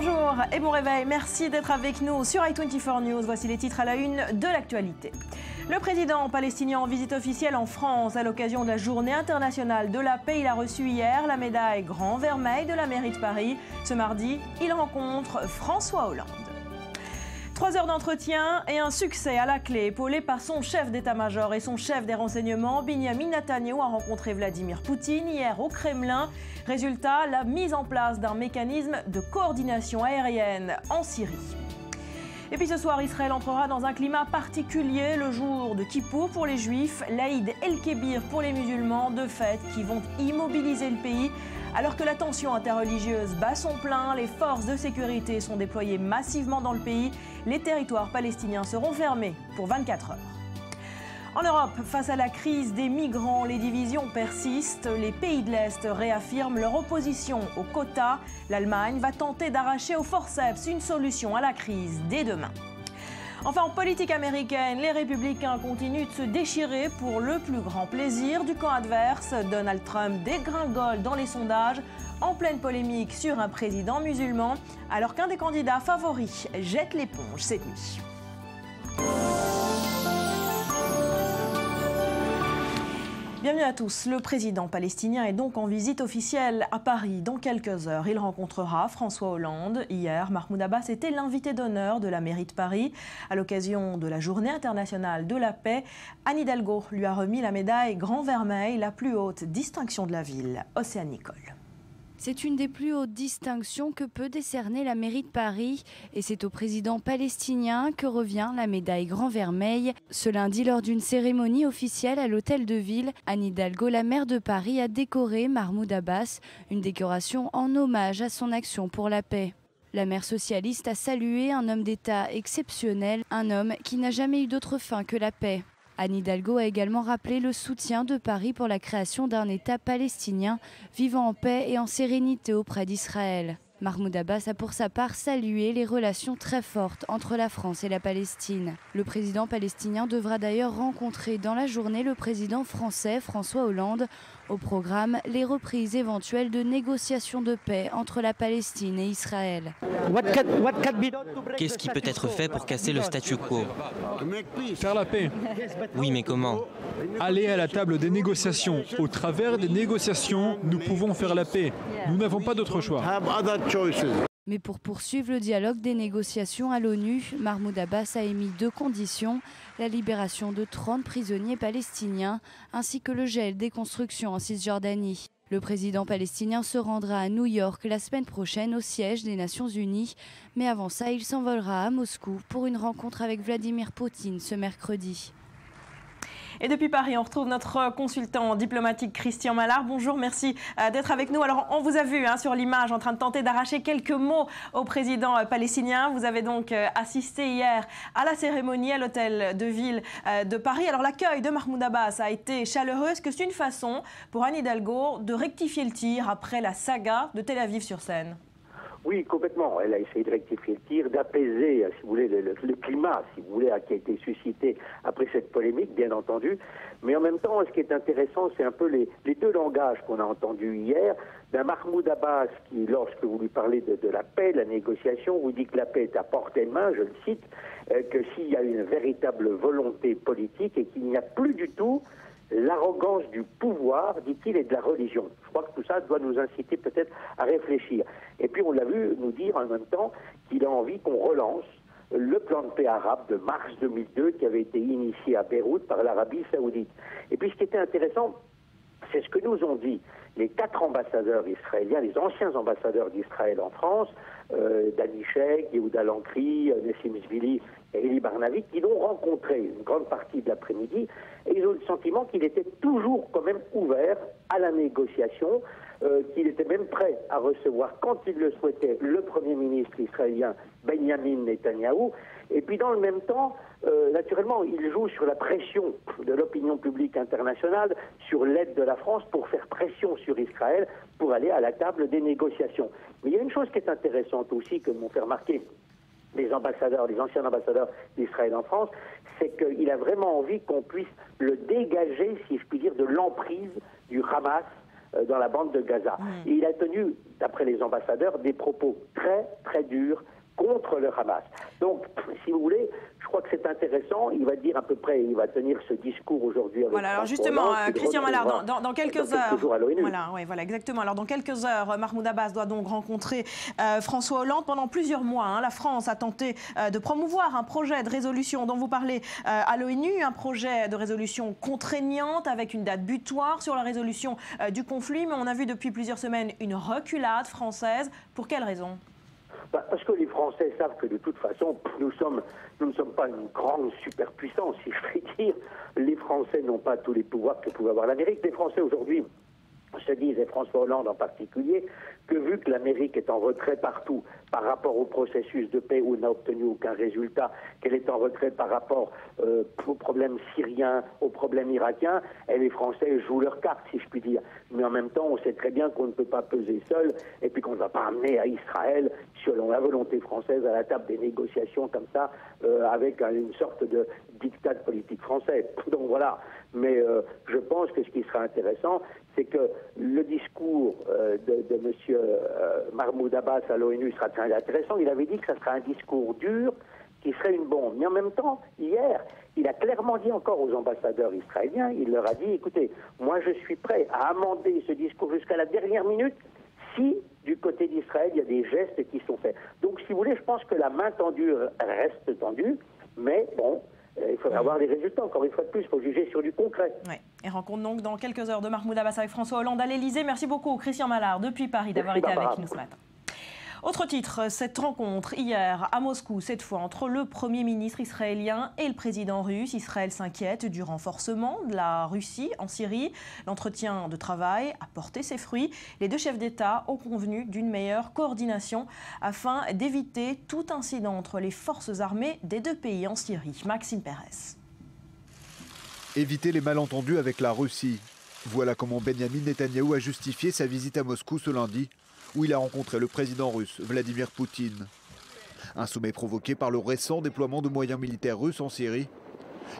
Bonjour et bon réveil, merci d'être avec nous sur i24 News. Voici les titres à la une de l'actualité. Le président palestinien en visite officielle en France à l'occasion de la Journée internationale de la paix. Il a reçu hier la médaille Grand Vermeil de la mairie de Paris. Ce mardi, il rencontre François Hollande. 3 heures d'entretien et un succès à la clé. Épaulé par son chef d'état-major et son chef des renseignements, Binyamin Netanyahou a rencontré Vladimir Poutine hier au Kremlin. Résultat, la mise en place d'un mécanisme de coordination aérienne en Syrie. Et puis ce soir, Israël entrera dans un climat particulier le jour de Kippour pour les Juifs, l'Aïd el-Kébir pour les musulmans, deux fêtes qui vont immobiliser le pays. Alors que la tension interreligieuse bat son plein, les forces de sécurité sont déployées massivement dans le pays. Les territoires palestiniens seront fermés pour 24 heures. En Europe, face à la crise des migrants, les divisions persistent. Les pays de l'Est réaffirment leur opposition aux quotas. L'Allemagne va tenter d'arracher au forceps une solution à la crise dès demain. Enfin, en politique américaine, les républicains continuent de se déchirer pour le plus grand plaisir du camp adverse. Donald Trump dégringole dans les sondages, en pleine polémique sur un président musulman, alors qu'un des candidats favoris jette l'éponge cette nuit. Bienvenue à tous. Le président palestinien est donc en visite officielle à Paris dans quelques heures. Il rencontrera François Hollande. Hier, Mahmoud Abbas était l'invité d'honneur de la mairie de Paris. À l'occasion de la Journée internationale de la paix, Anne Hidalgo lui a remis la médaille Grand Vermeil, la plus haute distinction de la ville. Océane Nicole. C'est une des plus hautes distinctions que peut décerner la mairie de Paris. Et c'est au président palestinien que revient la médaille Grand Vermeil. Ce lundi, lors d'une cérémonie officielle à l'hôtel de ville, Anne Hidalgo, la maire de Paris, a décoré Mahmoud Abbas, une décoration en hommage à son action pour la paix. La maire socialiste a salué un homme d'État exceptionnel, un homme qui n'a jamais eu d'autre fin que la paix. Anne Hidalgo a également rappelé le soutien de Paris pour la création d'un État palestinien vivant en paix et en sérénité auprès d'Israël. Mahmoud Abbas a pour sa part salué les relations très fortes entre la France et la Palestine. Le président palestinien devra d'ailleurs rencontrer dans la journée le président français François Hollande. Au programme, les reprises éventuelles de négociations de paix entre la Palestine et Israël. Qu'est-ce qui peut être fait pour casser le statu quo? Faire la paix. Oui, mais comment? Aller à la table des négociations. Au travers des négociations, nous pouvons faire la paix. Nous n'avons pas d'autre choix. Mais pour poursuivre le dialogue des négociations à l'ONU, Mahmoud Abbas a émis 2 conditions, la libération de 30 prisonniers palestiniens ainsi que le gel des constructions en Cisjordanie. Le président palestinien se rendra à New York la semaine prochaine au siège des Nations Unies, mais avant ça, il s'envolera à Moscou pour une rencontre avec Vladimir Poutine ce mercredi. Et depuis Paris, on retrouve notre consultant diplomatique Christian Mallard. Bonjour, merci d'être avec nous. Alors, on vous a vu sur l'image en train de tenter d'arracher quelques mots au président palestinien. Vous avez donc assisté hier à la cérémonie à l'hôtel de ville de Paris. Alors, l'accueil de Mahmoud Abbas a été chaleureux. Est-ce que c'est une façon pour Anne Hidalgo de rectifier le tir après la saga de Tel Aviv sur Seine? Oui, complètement. Elle a essayé de rectifier le tir, d'apaiser, si vous voulez, le climat, si vous voulez, qui a été suscité après cette polémique, bien entendu. Mais en même temps, ce qui est intéressant, c'est un peu les 2 langages qu'on a entendus hier. D'un Mahmoud Abbas qui, lorsque vous lui parlez de la paix, de la négociation, vous dit que la paix est à portée de main, je le cite, que s'il y a une véritable volonté politique et qu'il n'y a plus du tout l'arrogance du pouvoir, dit-il, et de la religion. Je crois que tout ça doit nous inciter peut-être à réfléchir. Et puis on l'a vu nous dire en même temps qu'il a envie qu'on relance le plan de paix arabe de mars 2002 qui avait été initié à Beyrouth par l'Arabie saoudite. Et puis ce qui était intéressant, c'est ce que nous ont dit les 4 ambassadeurs israéliens, les anciens ambassadeurs d'Israël en France, Dani Sheikh, Yehuda Lankri, Nessim Zvili et Eli Barnavi, qui l'ont rencontré une grande partie de l'après-midi, et ils ont le sentiment qu'il était toujours quand même ouvert à la négociation, qu'il était même prêt à recevoir, quand il le souhaitait, le Premier ministre israélien Benjamin Netanyahou. Et puis dans le même temps, naturellement, il joue sur la pression de l'opinion publique internationale, sur l'aide de la France pour faire pression sur Israël pour aller à la table des négociations. Mais il y a une chose qui est intéressante aussi, que m'ont fait remarquer les ambassadeurs, les anciens ambassadeurs d'Israël en France, c'est qu'il a vraiment envie qu'on puisse le dégager, si je puis dire, de l'emprise du Hamas dans la bande de Gaza. Et il a tenu, d'après les ambassadeurs, des propos très, très durs contre le Hamas. Donc, si vous voulez, je crois que c'est intéressant. Il va dire à peu près, il va tenir ce discours aujourd'hui. Voilà, alors justement, Christian Mallard, dans quelques heures. Voilà, exactement. Alors, dans quelques heures, Mahmoud Abbas doit donc rencontrer François Hollande. Pendant plusieurs mois, la France a tenté de promouvoir un projet de résolution dont vous parlez à l'ONU, un projet de résolution contraignante avec une date butoir sur la résolution du conflit. Mais on a vu depuis plusieurs semaines une reculade française. Pour quelle raison ? Parce que les Français savent que de toute façon, nous ne sommes pas une grande superpuissance, si je puis dire. Les Français n'ont pas tous les pouvoirs que pouvait avoir l'Amérique. Les Français aujourd'hui se disent, et François Hollande en particulier, que vu que l'Amérique est en retrait partout par rapport au processus de paix où elle n'a obtenu aucun résultat, qu'elle est en retrait par rapport aux problèmes syriens, aux problèmes irakiens, et les Français jouent leurs cartes, si je puis dire. Mais en même temps, on sait très bien qu'on ne peut pas peser seul, et puis qu'on ne va pas amener à Israël, selon la volonté française, à la table des négociations comme ça, avec une sorte de diktat politique français. Donc voilà. Mais je pense que ce qui sera intéressant, c'est que le discours de M. Mahmoud Abbas à l'ONU sera très intéressant. Il avait dit que ça serait un discours dur qui serait une bombe. Mais en même temps, hier, il a clairement dit encore aux ambassadeurs israéliens, il leur a dit, écoutez, moi je suis prêt à amender ce discours jusqu'à la dernière minute si, du côté d'Israël, il y a des gestes qui sont faits. Donc, si vous voulez, je pense que la main tendue reste tendue, mais bon, il faudra avoir les résultats. Encore une fois de plus, il faut juger sur du concret. Oui. Et rencontre donc dans quelques heures de Mahmoud Abbas avec François Hollande à l'Elysée. Merci beaucoup, Christian Mallard, depuis Paris, d'avoir été avec nous ce matin. Autre titre, cette rencontre hier à Moscou, cette fois entre le Premier ministre israélien et le président russe. Israël s'inquiète du renforcement de la Russie en Syrie. L'entretien de travail a porté ses fruits. Les deux chefs d'État ont convenu d'une meilleure coordination afin d'éviter tout incident entre les forces armées des deux pays en Syrie. Maxime Pérez. Éviter les malentendus avec la Russie. Voilà comment Benyamin Netanyahou a justifié sa visite à Moscou ce lundi, où il a rencontré le président russe, Vladimir Poutine. Un sommet provoqué par le récent déploiement de moyens militaires russes en Syrie.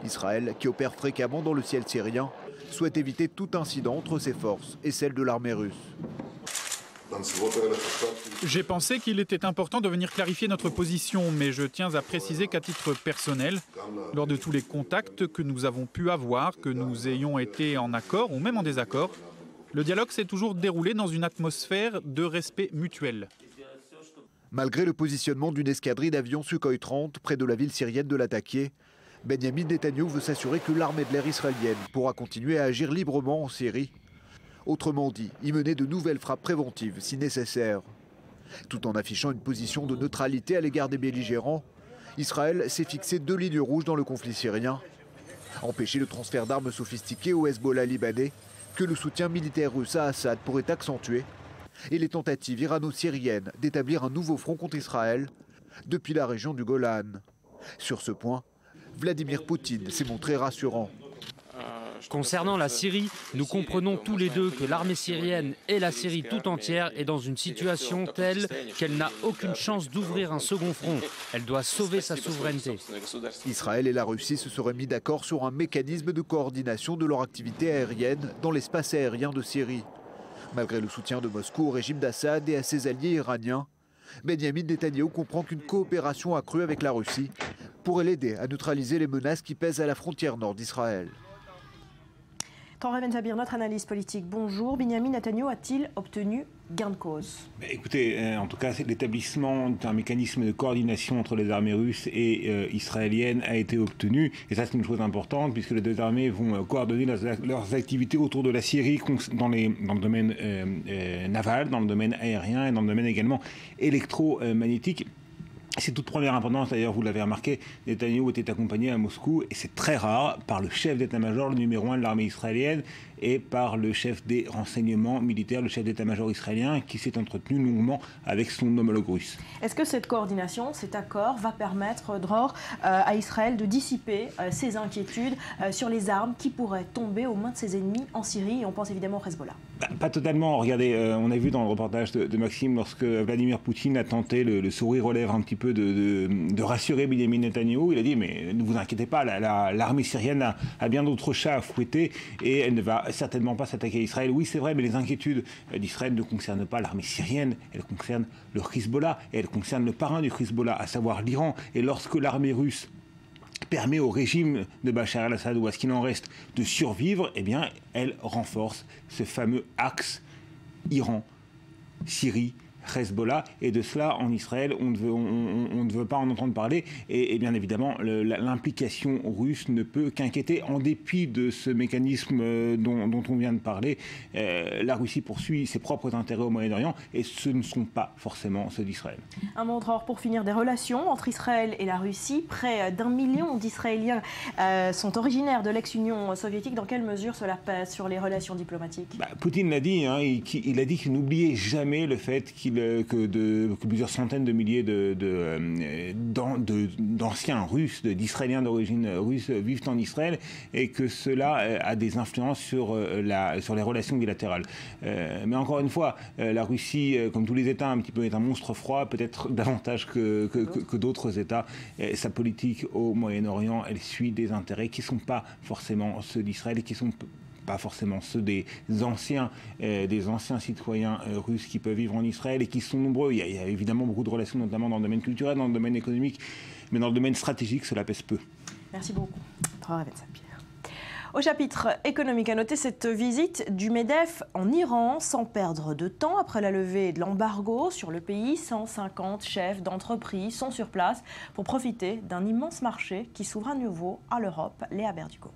Israël, qui opère fréquemment dans le ciel syrien, souhaite éviter tout incident entre ses forces et celles de l'armée russe. J'ai pensé qu'il était important de venir clarifier notre position, mais je tiens à préciser qu'à titre personnel, lors de tous les contacts que nous avons pu avoir, que nous ayons été en accord ou même en désaccord, le dialogue s'est toujours déroulé dans une atmosphère de respect mutuel. Malgré le positionnement d'une escadrille d'avions Sukhoi 30 près de la ville syrienne de Latakia, Benyamin Netanyahou veut s'assurer que l'armée de l'air israélienne pourra continuer à agir librement en Syrie. Autrement dit, y mener de nouvelles frappes préventives si nécessaire. Tout en affichant une position de neutralité à l'égard des belligérants, Israël s'est fixé 2 lignes rouges dans le conflit syrien. Empêcher le transfert d'armes sophistiquées au Hezbollah libanais, que le soutien militaire russe à Assad pourrait accentuer, et les tentatives irano-syriennes d'établir un nouveau front contre Israël depuis la région du Golan. Sur ce point, Vladimir Poutine s'est montré rassurant. Concernant la Syrie, nous comprenons tous les deux que l'armée syrienne et la Syrie tout entière est dans une situation telle qu'elle n'a aucune chance d'ouvrir un second front. Elle doit sauver sa souveraineté. Israël et la Russie se seraient mis d'accord sur un mécanisme de coordination de leur activité aérienne dans l'espace aérien de Syrie. Malgré le soutien de Moscou au régime d'Assad et à ses alliés iraniens, Benyamin Netanyahou comprend qu'une coopération accrue avec la Russie pourrait l'aider à neutraliser les menaces qui pèsent à la frontière nord d'Israël. Tanguy Ben Sabir, notre analyse politique. Bonjour. Benyamin Netanyahou a-t-il obtenu gain de cause? Écoutez, en tout cas, l'établissement d'un mécanisme de coordination entre les armées russes et israéliennes a été obtenu. Et ça, c'est une chose importante, puisque les deux armées vont coordonner leurs activités autour de la Syrie dans le domaine naval, dans le domaine aérien et dans le domaine également électromagnétique. C'est toute première importance, d'ailleurs, vous l'avez remarqué, Netanyahou était accompagné à Moscou, et c'est très rare, par le chef d'état-major, le numéro 1 de l'armée israélienne, et par le chef des renseignements militaires, le chef d'état-major israélien, qui s'est entretenu longuement avec son homologue russe. Est-ce que cette coordination, cet accord, va permettre, Dror, à Israël de dissiper ses inquiétudes sur les armes qui pourraient tomber aux mains de ses ennemis en Syrie, et on pense évidemment au Hezbollah? Pas totalement. Regardez, on a vu dans le reportage de Maxime, lorsque Vladimir Poutine a tenté le sourire aux lèvres un petit peu de rassurer Benyamin Netanyahou, il a dit mais ne vous inquiétez pas, l'armée syrienne a bien d'autres chats à fouetter et elle ne va certainement pas s'attaquer à Israël. Oui, c'est vrai, mais les inquiétudes d'Israël ne concernent pas l'armée syrienne, elles concernent le Hezbollah et elles concernent le parrain du Hezbollah, à savoir l'Iran. Et lorsque l'armée russe permet au régime de Bachar el-Assad ou à ce qu'il en reste de survivre, eh bien, elle renforce ce fameux axe Iran-Syrie. Hezbollah, et de cela en Israël on ne veut pas en entendre parler et bien évidemment l'implication russe ne peut qu'inquiéter en dépit de ce mécanisme dont on vient de parler. La Russie poursuit ses propres intérêts au Moyen-Orient et ce ne sont pas forcément ceux d'Israël. Un mot encore pour finir des relations entre Israël et la Russie. Près d'1 million d'Israéliens sont originaires de l'ex-Union soviétique. Dans quelle mesure cela pèse sur les relations diplomatiques? Poutine l'a dit, il a dit qu'il n'oubliait jamais le fait que plusieurs centaines de milliers d'anciens Russes, d'Israéliens d'origine russe vivent en Israël et que cela a des influences sur les relations bilatérales. Mais encore une fois, la Russie, comme tous les États, un petit peu est un monstre froid, peut-être davantage que d'autres États. Sa politique au Moyen-Orient, elle suit des intérêts qui ne sont pas forcément ceux d'Israël et qui sont pas forcément ceux des anciens citoyens russes qui peuvent vivre en Israël et qui sont nombreux. Il y a évidemment beaucoup de relations, notamment dans le domaine culturel, dans le domaine économique, mais dans le domaine stratégique, cela pèse peu. Merci beaucoup. Au chapitre économique, à noter cette visite du MEDEF en Iran sans perdre de temps. Après la levée de l'embargo sur le pays, 150 chefs d'entreprise sont sur place pour profiter d'un immense marché qui s'ouvre à nouveau à l'Europe. Léa Berdugo.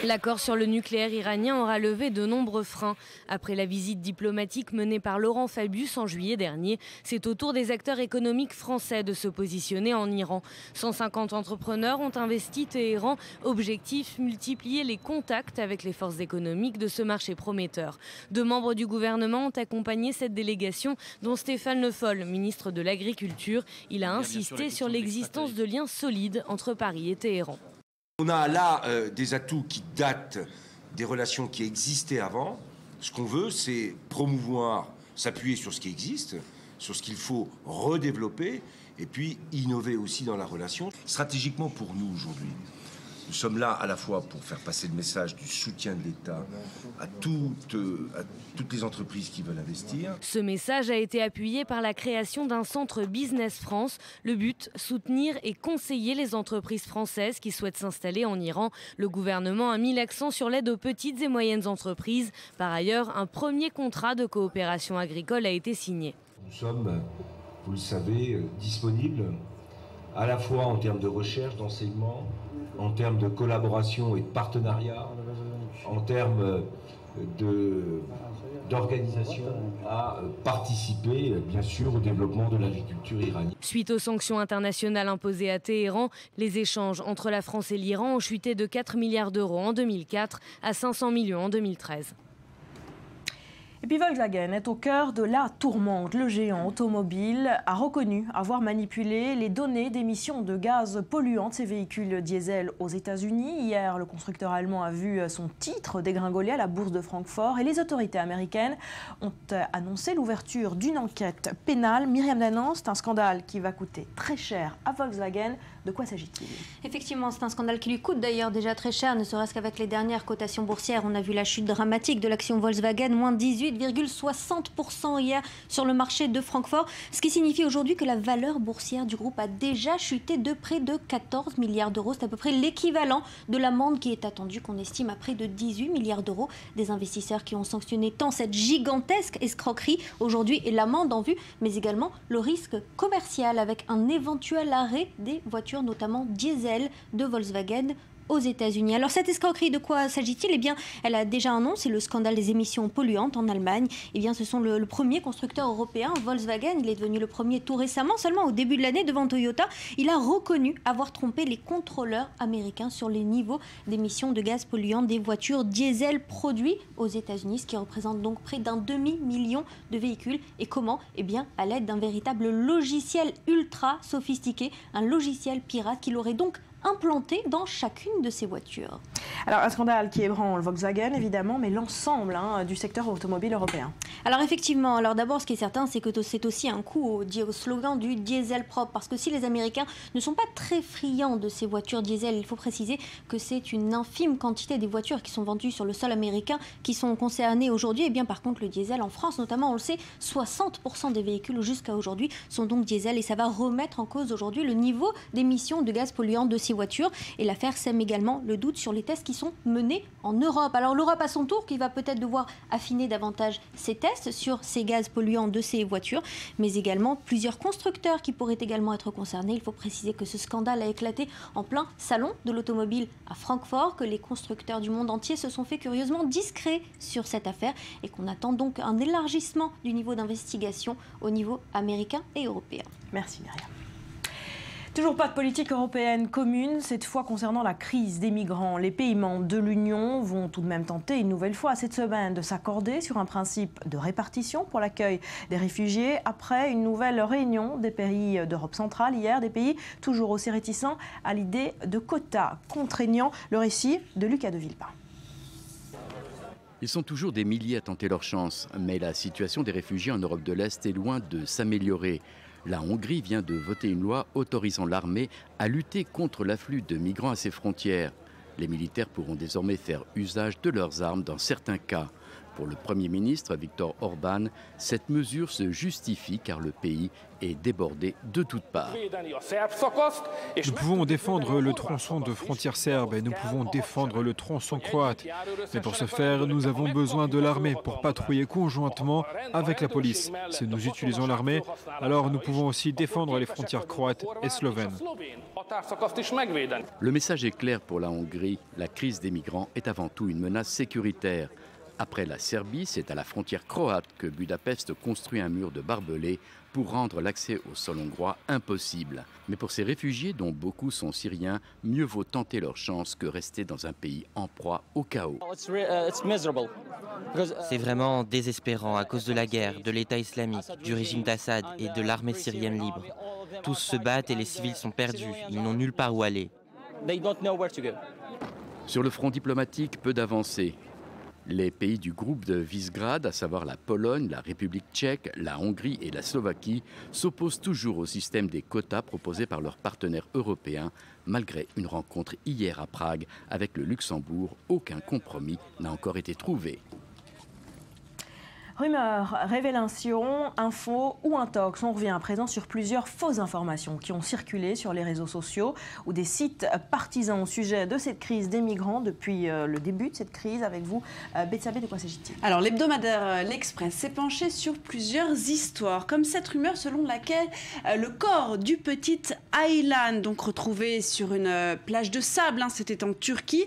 L'accord sur le nucléaire iranien aura levé de nombreux freins. Après la visite diplomatique menée par Laurent Fabius en juillet dernier, c'est au tour des acteurs économiques français de se positionner en Iran. 150 entrepreneurs ont investi Téhéran. Objectif, multiplier les contacts avec les forces économiques de ce marché prometteur. 2 membres du gouvernement ont accompagné cette délégation, dont Stéphane Le Foll, ministre de l'Agriculture. Il a insisté sur l'existence de liens solides entre Paris et Téhéran. On a là des atouts qui datent des relations qui existaient avant. Ce qu'on veut, c'est promouvoir, s'appuyer sur ce qui existe, sur ce qu'il faut redévelopper, et puis innover aussi dans la relation. Stratégiquement pour nous aujourd'hui, nous sommes là à la fois pour faire passer le message du soutien de l'État à toutes les entreprises qui veulent investir. Ce message a été appuyé par la création d'un centre Business France. Le but, soutenir et conseiller les entreprises françaises qui souhaitent s'installer en Iran. Le gouvernement a mis l'accent sur l'aide aux petites et moyennes entreprises. Par ailleurs, un premier contrat de coopération agricole a été signé. Nous sommes, vous le savez, disponibles à la fois en termes de recherche, d'enseignement, en termes de collaboration et de partenariat, en termes d'organisation à participer, bien sûr, au développement de l'agriculture iranienne. Suite aux sanctions internationales imposées à Téhéran, les échanges entre la France et l'Iran ont chuté de 4 milliards d'euros en 2004 à 500 millions en 2013. Et puis Volkswagen est au cœur de la tourmente. Le géant automobile a reconnu avoir manipulé les données d'émissions de gaz polluants de ses véhicules diesel aux États-Unis. Hier, le constructeur allemand a vu son titre dégringoler à la bourse de Francfort et les autorités américaines ont annoncé l'ouverture d'une enquête pénale. Myriam Danan, c'est un scandale qui va coûter très cher à Volkswagen. De quoi s'agit-il? Effectivement, c'est un scandale qui lui coûte d'ailleurs déjà très cher, ne serait-ce qu'avec les dernières cotations boursières. On a vu la chute dramatique de l'action Volkswagen, moins 18,60% hier sur le marché de Francfort. Ce qui signifie aujourd'hui que la valeur boursière du groupe a déjà chuté de près de 14 milliards d'euros. C'est à peu près l'équivalent de l'amende qui est attendue, qu'on estime à près de 18 milliards d'euros. Des investisseurs qui ont sanctionné tant cette gigantesque escroquerie aujourd'hui et l'amende en vue, mais également le risque commercial avec un éventuel arrêt des voitures, notamment diesel de Volkswagen aux États-Unis. Alors cette escroquerie, de quoi s'agit-il? Eh bien, elle a déjà un nom, c'est le scandale des émissions polluantes en Allemagne. Eh bien, ce sont le premier constructeur européen, Volkswagen. Il est devenu le premier tout récemment, seulement au début de l'année, devant Toyota. Il a reconnu avoir trompé les contrôleurs américains sur les niveaux d'émissions de gaz polluants des voitures diesel produits aux États-Unis, ce qui représente donc près d'un demi-million de véhicules. Et comment? Eh bien, à l'aide d'un véritable logiciel ultra sophistiqué, un logiciel pirate qu'il aurait donc implantés dans chacune de ces voitures. Alors un scandale qui ébranle Volkswagen évidemment, mais l'ensemble du secteur automobile européen. Alors effectivement, d'abord ce qui est certain, c'est que c'est aussi un coup au slogan du diesel propre, parce que si les Américains ne sont pas très friands de ces voitures diesel, il faut préciser que c'est une infime quantité des voitures qui sont vendues sur le sol américain qui sont concernées aujourd'hui. Et bien par contre le diesel en France notamment, on le sait, 60% des véhicules jusqu'à aujourd'hui sont donc diesel, et ça va remettre en cause aujourd'hui le niveau d'émissions de gaz polluants de ces voitures. Et l'affaire sème également le doute sur les tests qui sont menés en Europe. Alors l'Europe à son tour qui va peut-être devoir affiner davantage ses tests sur ces gaz polluants de ces voitures, mais également plusieurs constructeurs qui pourraient également être concernés. Il faut préciser que ce scandale a éclaté en plein salon de l'automobile à Francfort, que les constructeurs du monde entier se sont fait curieusement discrets sur cette affaire et qu'on attend donc un élargissement du niveau d'investigation au niveau américain et européen. Merci Myriam. Toujours pas de politique européenne commune, cette fois concernant la crise des migrants. Les pays membres de l'Union vont tout de même tenter une nouvelle fois cette semaine de s'accorder sur un principe de répartition pour l'accueil des réfugiés après une nouvelle réunion des pays d'Europe centrale hier, des pays toujours aussi réticents à l'idée de quotas contraignants. Le récit de Lucas de Villepin. Ils sont toujours des milliers à tenter leur chance, mais la situation des réfugiés en Europe de l'Est est loin de s'améliorer. La Hongrie vient de voter une loi autorisant l'armée à lutter contre l'afflux de migrants à ses frontières. Les militaires pourront désormais faire usage de leurs armes dans certains cas. Pour le Premier ministre Viktor Orban, cette mesure se justifie car le pays est débordé de toutes parts. Nous pouvons défendre le tronçon de frontière serbe et nous pouvons défendre le tronçon croate. Mais pour ce faire, nous avons besoin de l'armée pour patrouiller conjointement avec la police. Si nous utilisons l'armée, alors nous pouvons aussi défendre les frontières croates et slovènes. Le message est clair pour la Hongrie. La crise des migrants est avant tout une menace sécuritaire. Après la Serbie, c'est à la frontière croate que Budapest construit un mur de barbelés pour rendre l'accès au sol hongrois impossible. Mais pour ces réfugiés, dont beaucoup sont syriens, mieux vaut tenter leur chance que rester dans un pays en proie au chaos. C'est vraiment désespérant à cause de la guerre, de l'État islamique, du régime d'Assad et de l'armée syrienne libre. Tous se battent et les civils sont perdus, ils n'ont nulle part où aller. Sur le front diplomatique, peu d'avancées. Les pays du groupe de Visegrad, à savoir la Pologne, la République tchèque, la Hongrie et la Slovaquie, s'opposent toujours au système des quotas proposé par leurs partenaires européens. Malgré une rencontre hier à Prague avec le Luxembourg, aucun compromis n'a encore été trouvé. Rumeurs, révélations, infos ou intox, on revient à présent sur plusieurs fausses informations qui ont circulé sur les réseaux sociaux ou des sites partisans au sujet de cette crise des migrants depuis le début de cette crise. Avec vous, Betsabé, de quoi s'agit-il? Alors l'hebdomadaire L'Express s'est penché sur plusieurs histoires, comme cette rumeur selon laquelle le corps du petit Aylan, donc retrouvé sur une plage de sable, c'était en Turquie,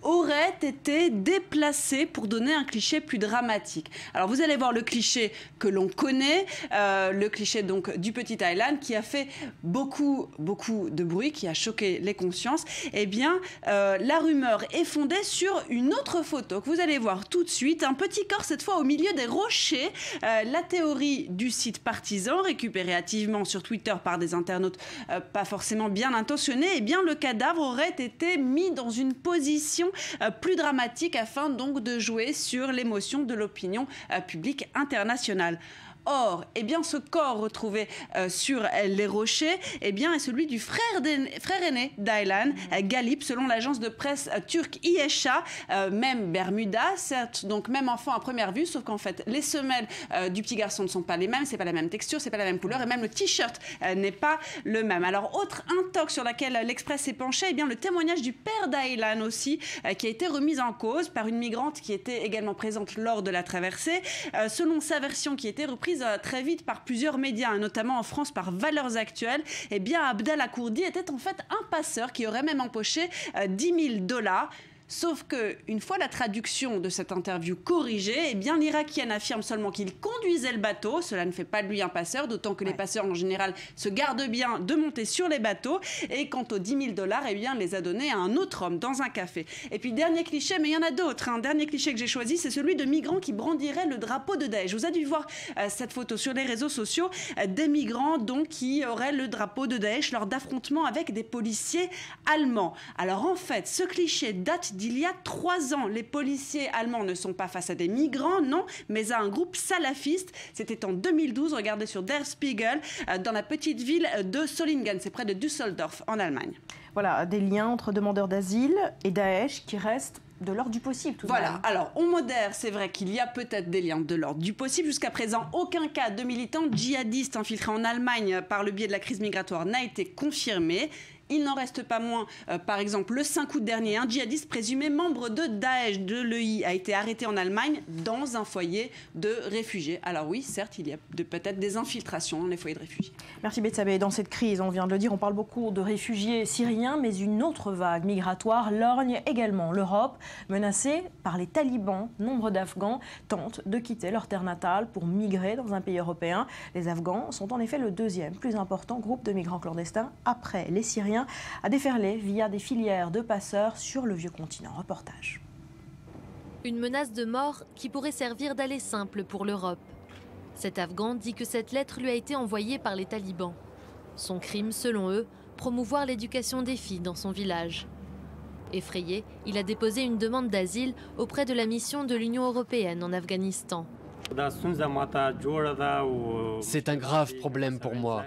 aurait été déplacé pour donner un cliché plus dramatique. Alors vous allez voir le cliché que l'on connaît, le cliché donc du petit Aylan qui a fait beaucoup de bruit, qui a choqué les consciences. Eh bien, la rumeur est fondée sur une autre photo que vous allez voir tout de suite, un petit corps cette fois au milieu des rochers. La théorie du site partisan, récupérée hâtivement sur Twitter par des internautes pas forcément bien intentionnés, eh bien le cadavre aurait été mis dans une position plus dramatique afin donc de jouer sur l'émotion de l'opinion publique internationale. Or, eh bien, ce corps retrouvé sur les rochers est celui du frère aîné d'Aylan, Galip, selon l'agence de presse turque İEŞA, même Bermuda, certes, donc même enfant à première vue, sauf qu'en fait, les semelles du petit garçon ne sont pas les mêmes, c'est pas la même texture, c'est pas la même couleur, et même le t-shirt n'est pas le même. Alors, autre intox sur laquelle l'Express s'est penché, eh bien, le témoignage du père d'Aylan aussi, qui a été remis en cause par une migrante qui était également présente lors de la traversée. Selon sa version qui était reprise très vite par plusieurs médias, notamment en France par Valeurs Actuelles, eh bien Abdallah Kourdi était en fait un passeur qui aurait même empoché $10 000. Sauf que une fois la traduction de cette interview corrigée, eh bien l'Irakienne affirme seulement qu'il conduisait le bateau. Cela ne fait pas de lui un passeur, d'autant que les passeurs en général se gardent bien de monter sur les bateaux. Et quant aux $10 000, eh bien, elle les a donnés à un autre homme dans un café. Et puis dernier cliché, mais il y en a d'autres. Un dernier cliché que j'ai choisi, c'est celui de migrants qui brandiraient le drapeau de Daesh. Vous avez dû voir cette photo sur les réseaux sociaux, des migrants donc qui auraient le drapeau de Daesh lors d'affrontements avec des policiers allemands. Alors en fait, ce cliché date d'il y a 3 ans. Les policiers allemands ne sont pas face à des migrants, non, mais à un groupe salafiste. C'était en 2012, regardez sur Der Spiegel, dans la petite ville de Solingen, c'est près de Düsseldorf, en Allemagne. Voilà, des liens entre demandeurs d'asile et Daesh qui restent de l'ordre du possible. Tout voilà, alors on modère, c'est vrai qu'il y a peut-être des liens de l'ordre du possible. Jusqu'à présent, aucun cas de militants djihadistes infiltrés en Allemagne par le biais de la crise migratoire n'a été confirmé. Il n'en reste pas moins, par exemple, le 5 août dernier, un djihadiste présumé membre de Daesh, de l'EI, a été arrêté en Allemagne dans un foyer de réfugiés. Alors oui, certes, il y a peut-être des infiltrations dans les foyers de réfugiés. Merci Betsabé. Dans cette crise, on vient de le dire, on parle beaucoup de réfugiés syriens, mais une autre vague migratoire lorgne également l'Europe. Menacée par les talibans, nombre d'Afghans tentent de quitter leur terre natale pour migrer dans un pays européen. Les Afghans sont en effet le deuxième plus important groupe de migrants clandestins après les Syriens, à déferler via des filières de passeurs sur le vieux continent. Reportage. Une menace de mort qui pourrait servir d'aller simple pour l'Europe. Cet Afghan dit que cette lettre lui a été envoyée par les talibans. Son crime, selon eux, promouvoir l'éducation des filles dans son village. Effrayé, il a déposé une demande d'asile auprès de la mission de l'Union européenne en Afghanistan. C'est un grave problème pour moi.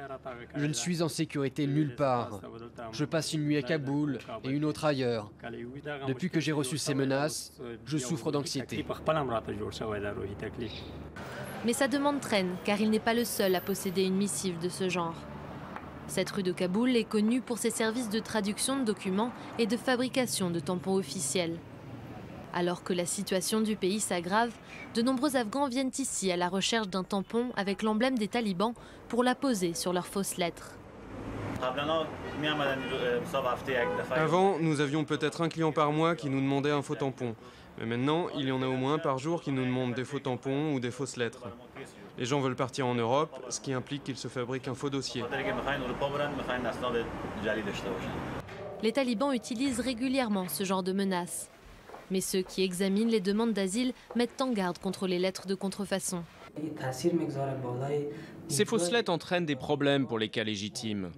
Je ne suis en sécurité nulle part. Je passe une nuit à Kaboul et une autre ailleurs. Depuis que j'ai reçu ces menaces, je souffre d'anxiété. Mais sa demande traîne, car il n'est pas le seul à posséder une missive de ce genre. Cette rue de Kaboul est connue pour ses services de traduction de documents et de fabrication de tampons officiels. Alors que la situation du pays s'aggrave, de nombreux Afghans viennent ici à la recherche d'un tampon avec l'emblème des talibans pour la poser sur leurs fausses lettres. Avant, nous avions peut-être un client par mois qui nous demandait un faux tampon. Mais maintenant, il y en a au moins par jour qui nous demandent des faux tampons ou des fausses lettres. Les gens veulent partir en Europe, ce qui implique qu'ils se fabriquent un faux dossier. Les talibans utilisent régulièrement ce genre de menaces. Mais ceux qui examinent les demandes d'asile mettent en garde contre les lettres de contrefaçon. Ces fausses lettres entraînent des problèmes pour les cas légitimes.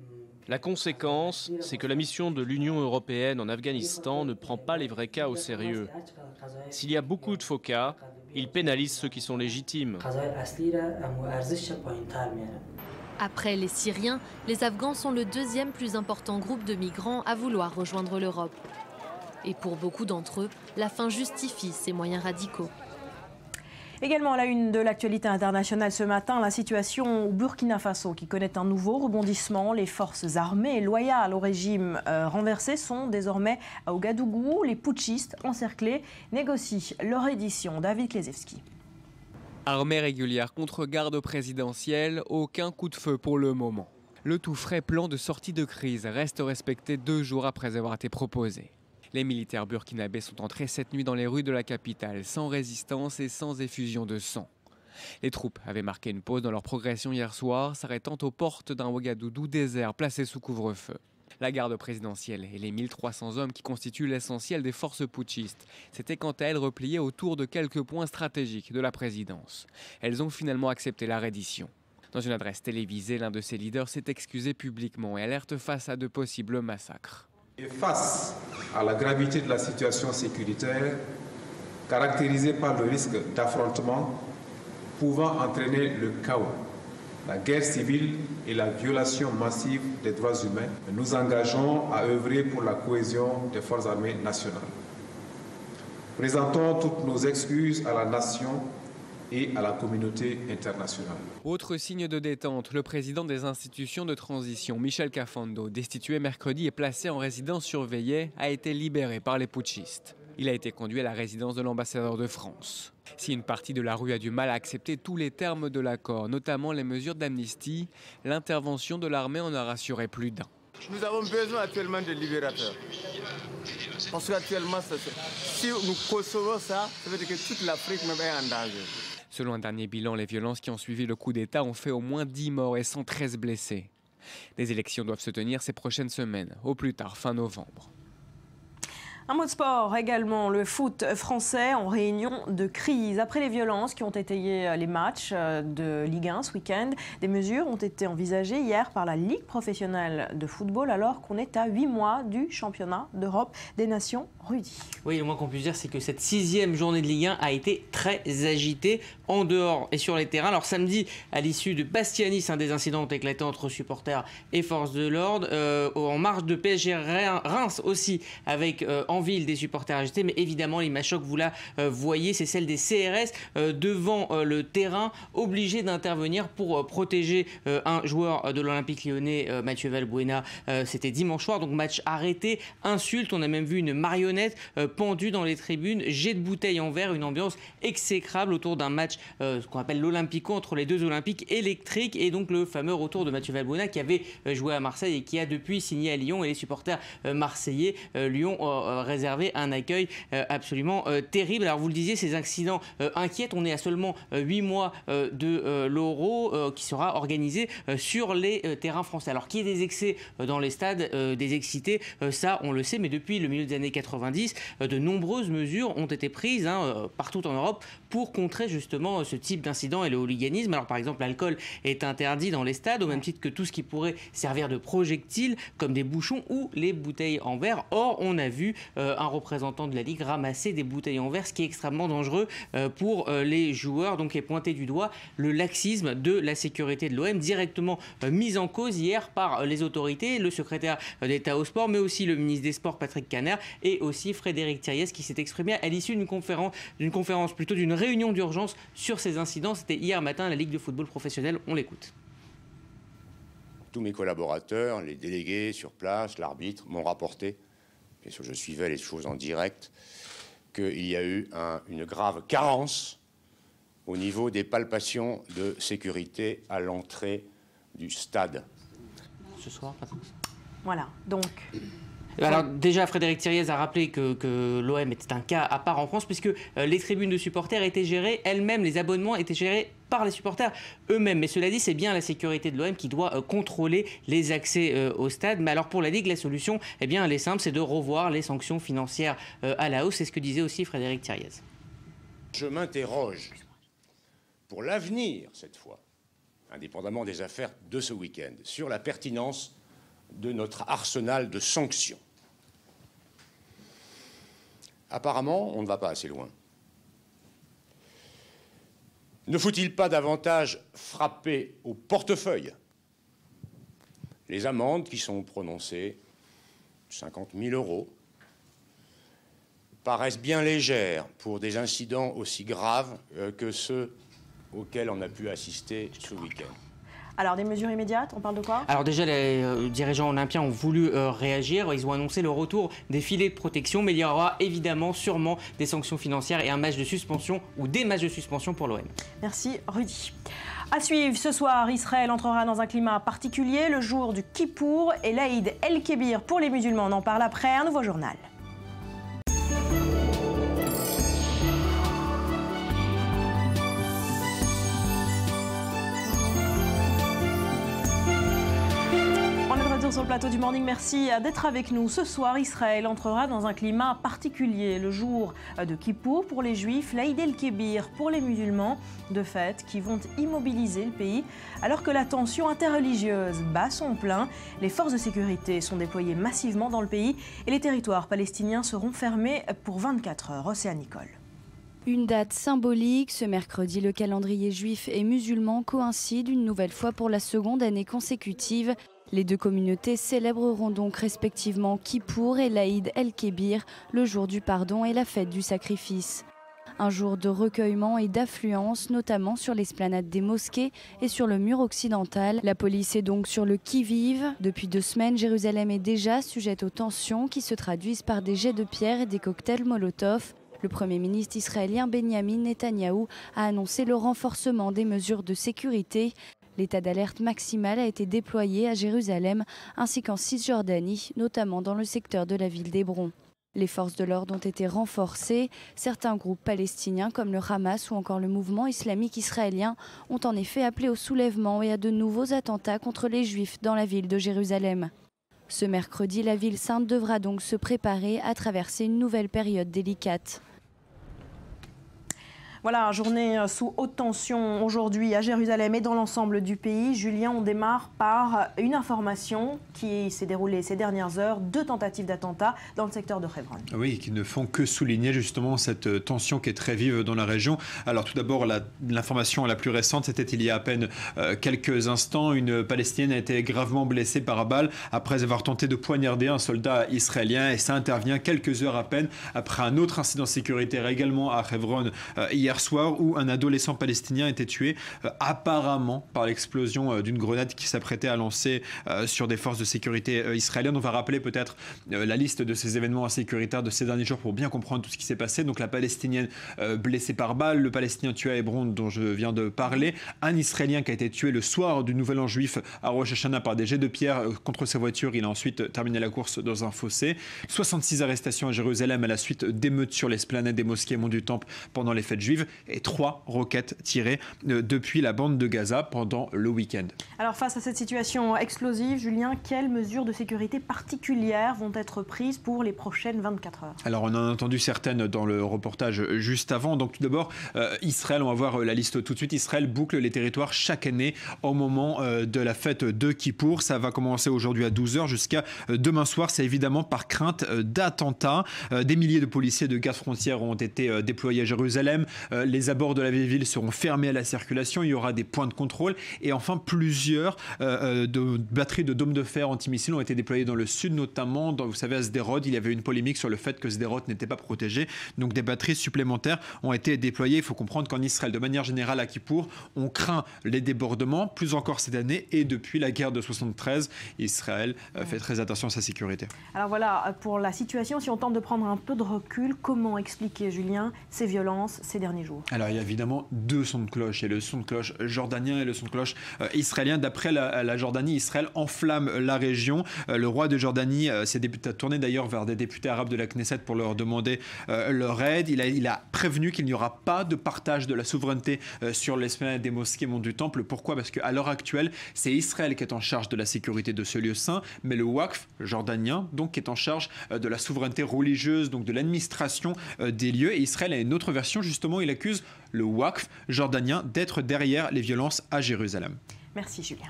La conséquence, c'est que la mission de l'Union européenne en Afghanistan ne prend pas les vrais cas au sérieux. S'il y a beaucoup de faux cas, ils pénalisent ceux qui sont légitimes. Après les Syriens, les Afghans sont le deuxième plus important groupe de migrants à vouloir rejoindre l'Europe. Et pour beaucoup d'entre eux, la fin justifie ces moyens radicaux. Également à la une de l'actualité internationale ce matin, la situation au Burkina Faso qui connaît un nouveau rebondissement. Les forces armées loyales au régime renversé sont désormais à Ouagadougou. Les putschistes encerclés négocient leur reddition. David Klezewski. Armée régulière contre garde présidentielle, aucun coup de feu pour le moment. Le tout frais plan de sortie de crise reste respecté 2 jours après avoir été proposé. Les militaires burkinabés sont entrés cette nuit dans les rues de la capitale, sans résistance et sans effusion de sang. Les troupes avaient marqué une pause dans leur progression hier soir, s'arrêtant aux portes d'un Ouagadougou désert placé sous couvre-feu. La garde présidentielle et les 1300 hommes qui constituent l'essentiel des forces putschistes s'étaient quant à elles repliées autour de quelques points stratégiques de la présidence. Elles ont finalement accepté la reddition. Dans une adresse télévisée, l'un de ses leaders s'est excusé publiquement et alerte face à de possibles massacres. Et face à la gravité de la situation sécuritaire, caractérisée par le risque d'affrontement pouvant entraîner le chaos, la guerre civile et la violation massive des droits humains, nous engageons à œuvrer pour la cohésion des forces armées nationales. Présentons toutes nos excuses à la nation et à la communauté internationale. Autre signe de détente, le président des institutions de transition, Michel Kafando, destitué mercredi et placé en résidence surveillée, a été libéré par les putschistes. Il a été conduit à la résidence de l'ambassadeur de France. Si une partie de la rue a du mal à accepter tous les termes de l'accord, notamment les mesures d'amnistie, l'intervention de l'armée en a rassuré plus d'un. Nous avons besoin actuellement de libérateurs. Parce qu'actuellement, si nous consommons ça, ça veut dire que toute l'Afrique même est en danger. Selon un dernier bilan, les violences qui ont suivi le coup d'État ont fait au moins 10 morts et 113 blessés. Des élections doivent se tenir ces prochaines semaines, au plus tard fin novembre. Un mot de sport également, le foot français en réunion de crise. Après les violences qui ont étayé les matchs de Ligue 1 ce week-end, des mesures ont été envisagées hier par la Ligue professionnelle de football alors qu'on est à 8 mois du championnat d'Europe des Nations. Rudy. Oui, le moins qu'on puisse dire, c'est que cette 6e journée de Ligue 1 a été très agitée en dehors et sur les terrains. Alors samedi, à l'issue de Bastianis, des incidents ont éclaté entre supporters et forces de l'ordre. En marge de PSG Reims aussi, avec en ville des supporters agités. Mais évidemment, l'image choc, vous la voyez, c'est celle des CRS devant le terrain, obligés d'intervenir pour protéger un joueur de l'Olympique lyonnais, Mathieu Valbuena. C'était dimanche soir, donc match arrêté, insulte. On a même vu une marionnette pendue dans les tribunes, jet de bouteilles en verre, une ambiance exécrable autour d'un match ce qu'on appelle l'Olympico entre les deux Olympiques électriques, et donc le fameux retour de Mathieu Valbuena qui avait joué à Marseille et qui a depuis signé à Lyon, et les supporters marseillais lui ont réservé un accueil absolument terrible. Alors vous le disiez, ces incidents inquiètent. On est à seulement 8 mois de l'Euro qui sera organisé sur les terrains français. Alors qu'il y ait des excès dans les stades, des excités, ça on le sait, mais depuis le milieu des années 90, de nombreuses mesures ont été prises partout en Europe pour contrer justement ce type d'incident et le hooliganisme. Alors par exemple, l'alcool est interdit dans les stades au même titre que tout ce qui pourrait servir de projectile comme des bouchons ou les bouteilles en verre. Or, on a vu un représentant de la Ligue ramasser des bouteilles en verre, ce qui est extrêmement dangereux pour les joueurs. Donc est pointé du doigt le laxisme de la sécurité de l'OM, directement mis en cause hier par les autorités, le secrétaire d'État au sport, mais aussi le ministre des Sports Patrick Caner, et aussi Frédéric Thiriez qui s'est exprimé à l'issue d'une réunion d'urgence sur ces incidents. C'était hier matin à la Ligue de football professionnel. On l'écoute. Tous mes collaborateurs, les délégués sur place, l'arbitre m'ont rapporté, bien sûr je suivais les choses en direct, qu'il y a eu une grave carence au niveau des palpations de sécurité à l'entrée du stade. Ce soir, voilà, donc... Alors déjà, Frédéric Thiriez a rappelé que l'OM était un cas à part en France, puisque les tribunes de supporters étaient gérées elles-mêmes, les abonnements étaient gérés par les supporters eux-mêmes. Mais cela dit, c'est bien la sécurité de l'OM qui doit contrôler les accès au stade. Mais alors pour la Ligue, la solution, elle est simple, c'est de revoir les sanctions financières à la hausse. C'est ce que disait aussi Frédéric Thiriez. Je m'interroge pour l'avenir, cette fois, indépendamment des affaires de ce week-end, sur la pertinence de notre arsenal de sanctions. Apparemment, on ne va pas assez loin. Ne faut-il pas davantage frapper au portefeuille? Les amendes qui sont prononcées, 50 000 €, paraissent bien légères pour des incidents aussi graves que ceux auxquels on a pu assister ce week-end. Alors, des mesures immédiates, on parle de quoi? Alors déjà, les dirigeants olympiens ont voulu réagir. Ils ont annoncé le retour des filets de protection, mais il y aura évidemment, sûrement, des sanctions financières et un match de suspension ou des matchs de suspension pour l'OM. Merci Rudy. À suivre, ce soir, Israël entrera dans un climat particulier, le jour du Kippour et l'Aïd El-Kébir pour les musulmans. On en parle après, un nouveau journal. Sur le plateau du Morning, merci d'être avec nous. Ce soir, Israël entrera dans un climat particulier. Le jour de Kippour pour les Juifs, l'Aïd el-Kébir pour les musulmans, de fêtes qui vont immobiliser le pays. Alors que la tension interreligieuse bat son plein, les forces de sécurité sont déployées massivement dans le pays et les territoires palestiniens seront fermés pour 24 heures. Océane Nicole. Une date symbolique, ce mercredi, le calendrier juif et musulman coïncide une nouvelle fois pour la seconde année consécutive. Les deux communautés célébreront donc respectivement Kippour et l'Aïd el-Kébir, le jour du pardon et la fête du sacrifice. Un jour de recueillement et d'affluence, notamment sur l'esplanade des mosquées et sur le mur occidental. La police est donc sur le qui-vive. Depuis 2 semaines, Jérusalem est déjà sujette aux tensions qui se traduisent par des jets de pierre et des cocktails Molotov. Le Premier ministre israélien Benjamin Netanyahou a annoncé le renforcement des mesures de sécurité. L'état d'alerte maximal a été déployé à Jérusalem ainsi qu'en Cisjordanie, notamment dans le secteur de la ville d'Hébron. Les forces de l'ordre ont été renforcées. Certains groupes palestiniens comme le Hamas ou encore le mouvement islamique israélien ont en effet appelé au soulèvement et à de nouveaux attentats contre les Juifs dans la ville de Jérusalem. Ce mercredi, la ville sainte devra donc se préparer à traverser une nouvelle période délicate. Voilà, journée sous haute tension aujourd'hui à Jérusalem et dans l'ensemble du pays. Julien, on démarre par une information qui s'est déroulée ces dernières heures, 2 tentatives d'attentat dans le secteur de Hebron. Oui, qui ne font que souligner justement cette tension qui est très vive dans la région. Alors tout d'abord, l'information la plus récente, c'était il y a à peine quelques instants. Une Palestinienne a été gravement blessée par balle après avoir tenté de poignarder un soldat israélien, et ça intervient quelques heures à peine après un autre incident sécuritaire également à Hebron hier soir, où un adolescent palestinien était tué apparemment par l'explosion d'une grenade qui s'apprêtait à lancer sur des forces de sécurité israéliennes. On va rappeler peut-être la liste de ces événements insécuritaires de ces derniers jours pour bien comprendre tout ce qui s'est passé. Donc la Palestinienne blessée par balle, le Palestinien tué à Hébron dont je viens de parler, un Israélien qui a été tué le soir du Nouvel An juif à Rosh Hashanah par des jets de pierre contre sa voiture. Il a ensuite terminé la course dans un fossé. 66 arrestations à Jérusalem à la suite d'émeutes sur l'esplanade des mosquées Mont du Temple pendant les fêtes juives, et 3 roquettes tirées depuis la bande de Gaza pendant le week-end. Alors face à cette situation explosive, Julien, quelles mesures de sécurité particulières vont être prises pour les prochaines 24 heures? Alors on en a entendu certaines dans le reportage juste avant. Donc tout d'abord, Israël, on va voir la liste tout de suite. Israël boucle les territoires chaque année au moment de la fête de Kippour. Ça va commencer aujourd'hui à 12h jusqu'à demain soir. C'est évidemment par crainte d'attentats. Des milliers de policiers de garde frontière ont été déployés à Jérusalem. Les abords de la ville seront fermés à la circulation. Il y aura des points de contrôle. Et enfin, plusieurs batteries de dômes de fer antimissiles ont été déployées dans le sud, notamment, vous savez, à Sderot. Il y avait une polémique sur le fait que Sderot n'était pas protégé. Donc des batteries supplémentaires ont été déployées. Il faut comprendre qu'en Israël, de manière générale, à Kippour, on craint les débordements, plus encore cette année. Et depuis la guerre de 73, Israël fait très attention à sa sécurité. Alors voilà, pour la situation, si on tente de prendre un peu de recul, comment expliquer, Julien, ces violences ces derniers jours? Alors il y a évidemment 2 sons de cloche. Il y a le son de cloche jordanien et le son de cloche israélien. D'après la Jordanie, Israël enflamme la région. Le roi de Jordanie s'est tourné d'ailleurs vers des députés arabes de la Knesset pour leur demander leur aide. Il a prévenu qu'il n'y aura pas de partage de la souveraineté sur l'esplanade des mosquées Mont du Temple. Pourquoi? Parce qu'à l'heure actuelle, c'est Israël qui est en charge de la sécurité de ce lieu saint, mais le Waqf jordanien donc qui est en charge de la souveraineté religieuse, donc de l'administration des lieux. Et Israël a une autre version, justement, il accuse le Waqf jordanien d'être derrière les violences à Jérusalem. Merci Julien.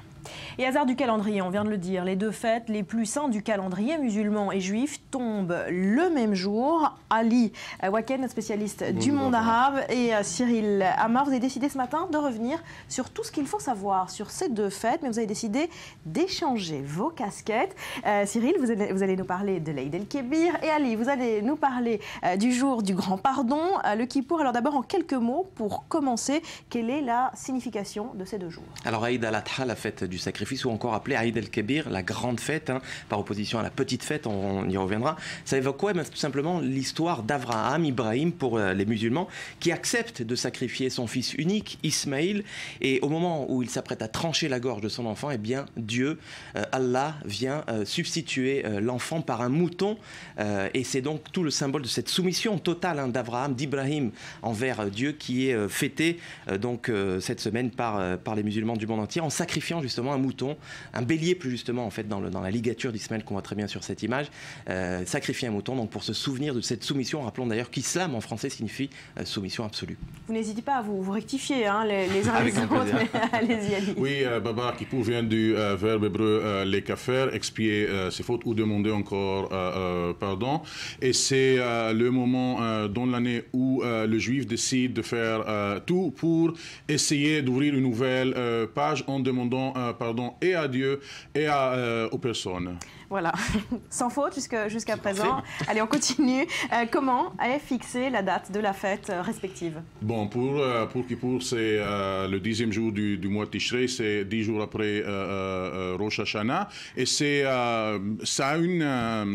Et hasard du calendrier, on vient de le dire, les 2 fêtes les plus saintes du calendrier musulman et juif tombent le même jour. Ali Waken, spécialiste du monde arabe, et Cyril Amar, vous avez décidé ce matin de revenir sur tout ce qu'il faut savoir sur ces 2 fêtes, mais vous avez décidé d'échanger vos casquettes. Cyril, vous allez nous parler de l'Eid el-Kébir, et Ali, vous allez nous parler du jour du grand pardon, le Kippour. Alors d'abord, en quelques mots, pour commencer, quelle est la signification de ces 2 jours? Alors Eid al-Adha, la fête du sacrifice, ou encore appelée Eid el-Kébir, la grande fête, par opposition à la petite fête, on y reviendra. Ça évoque quoi? Tout simplement l'histoire d'Abraham, Ibrahim pour les musulmans, qui accepte de sacrifier son fils unique, Ismaïl, et au moment où il s'apprête à trancher la gorge de son enfant, eh bien Dieu, Allah, vient substituer l'enfant par un mouton, et c'est donc tout le symbole de cette soumission totale d'Abraham, d'Ibrahim envers Dieu, qui est fêté cette semaine par les musulmans du monde entier, en sacrifiant justement un mouton, un bélier plus justement en fait dans la ligature d'Ismaël qu'on voit très bien sur cette image, sacrifier un mouton donc pour se souvenir de cette soumission. Rappelons d'ailleurs qu'islam en français signifie soumission absolue. Vous n'hésitez pas à vous rectifier les uns les autres, mais allez-y, allez-y. Oui, Baba, Kippour vient du verbe hébreu lekafer, expier ses fautes ou demander encore pardon. Et c'est le moment dans l'année où le juif décide de faire tout pour essayer d'ouvrir une nouvelle page en demandant pardon et à Dieu et aux personnes. Voilà, sans faute jusqu'à présent. Allez, on continue. Comment est fixée la date de la fête respective? Bon, pour Kippour, c'est le 10e jour du mois de Tishrei, c'est 10 jours après Rosh Hashanah. Et ça